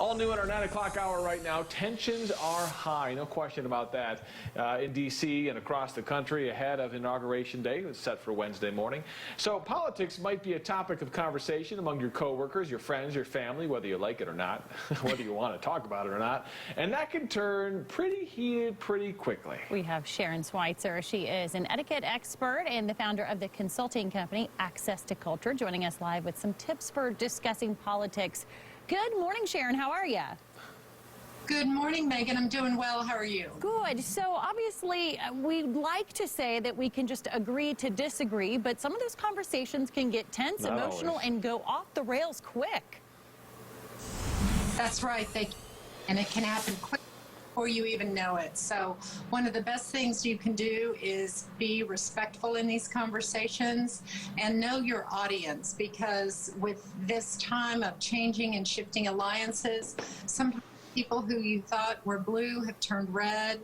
All new in our 9 o'clock hour right now. Tensions are high, no question about that, in D.C. and across the country ahead of Inauguration Day. It's set for Wednesday morning. So politics might be a topic of conversation among your coworkers, your friends, your family, whether you like it or not, whether you want to talk about it or not. And that can turn pretty heated pretty quickly. We have Sharon Schweitzer. She is an etiquette expert and the founder of the consulting company Access to Culture, joining us live with some tips for discussing politics. Good morning, Sharon. How are you? Good morning, Megan. I'm doing well. How are you? Good. So obviously, we'd like to say that we can just agree to disagree, but some of those conversations can get tense, Not emotional, always. and go off the rails quick. That's right. And it can happen quick before you even know it. So one of the best things you can do is be respectful in these conversations and know your audience, because with this time of changing and shifting alliances, sometimes people who you thought were blue have turned red,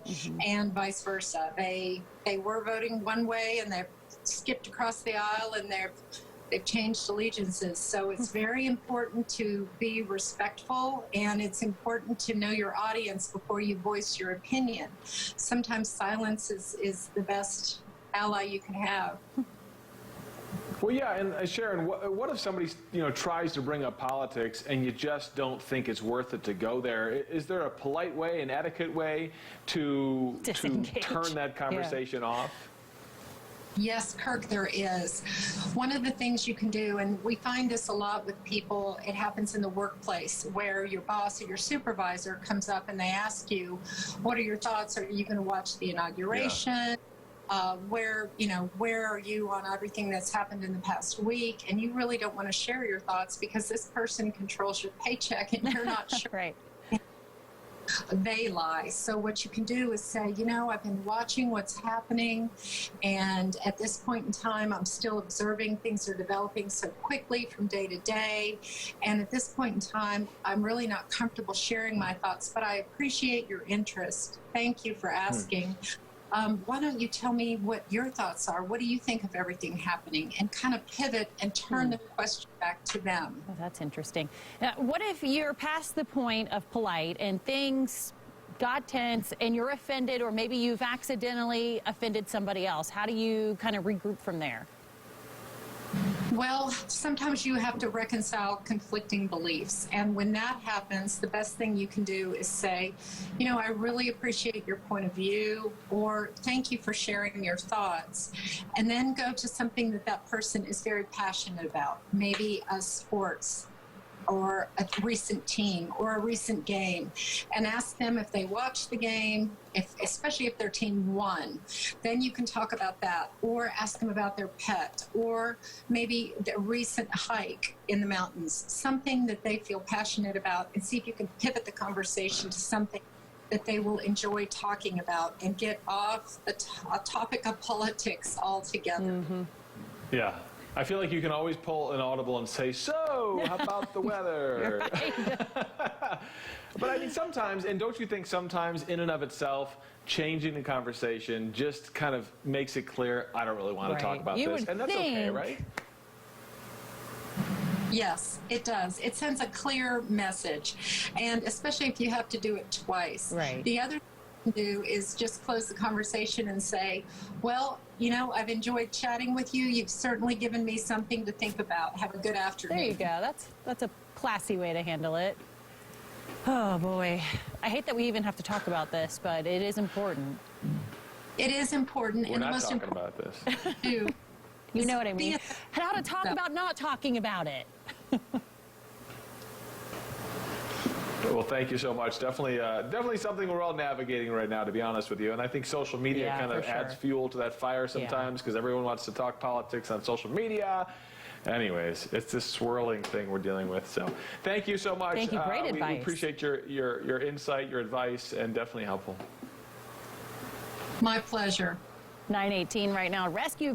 and vice versa. They were voting one way and they've skipped across the aisle and they've changed allegiances. So it's very important to be respectful, and it's important to know your audience before you voice your opinion. Sometimes silence is the best ally you can have. Well, yeah, and Sharon, what if somebody tries to bring up politics and you just don't think it's worth it to go there? Is there a polite way, an etiquette way to turn that conversation off? Yes, Kirk, there is. One of the things you can do, and we find this a lot with people, it happens in the workplace where your boss or your supervisor comes up and they ask you, what are your thoughts? Are you going to watch the inauguration? Yeah. Where are you on everything that's happened in the past week? And you really don't want to share your thoughts because this person controls your paycheck and you're not sure. Right. They lie. So what you can do is say, I've been watching what's happening, and at this point in time, I'm still observing things are developing so quickly from day to day. And at this point in time, I'm really not comfortable sharing my thoughts, but I appreciate your interest. Thank you for asking. Why don't you tell me what your thoughts are? What do you think of everything happening? And kind of pivot and turn the question back to them. Oh, that's interesting. Now, what if you're past the point of polite and things got tense and you're offended, or maybe you've accidentally offended somebody else? How do you kind of regroup from there? Well, sometimes you have to reconcile conflicting beliefs. And when that happens, the best thing you can do is say, I really appreciate your point of view, or thank you for sharing your thoughts. And then go to something that person is very passionate about, maybe a sports or a recent team or a recent game, and ask them if they watched the game, especially if their team won. Then you can talk about that, or ask them about their pet, or maybe the recent hike in the mountains, something that they feel passionate about, and see if you can pivot the conversation to something that they will enjoy talking about and get off a topic of politics altogether. Yeah. I feel like you can always pull an audible and say, so, how about the weather? But I mean, sometimes, and don't you think sometimes in and of itself, changing the conversation just kind of makes it clear, I don't really want to talk about this. And that's okay, right? Yes, it does. It sends a clear message, and especially if you have to do it twice. Right. The other thing to do is just close the conversation and say, well, I've enjoyed chatting with you. You've certainly given me something to think about. Have a good afternoon. There you go. That's a classy way to handle it. Oh, boy. I hate that we even have to talk about this, but it is important. It is important. We're not talking about this. You know what I mean. How to talk about not talking about it. Well, thank you so much. Definitely something we're all navigating right now, to be honest with you. And I think social media kind of adds fuel to that fire sometimes, because everyone wants to talk politics on social media. Anyways, it's this swirling thing we're dealing with. So thank you so much. Thank you. Great advice. We appreciate your insight, your advice, and definitely helpful. My pleasure. 9:18 right now. Rescue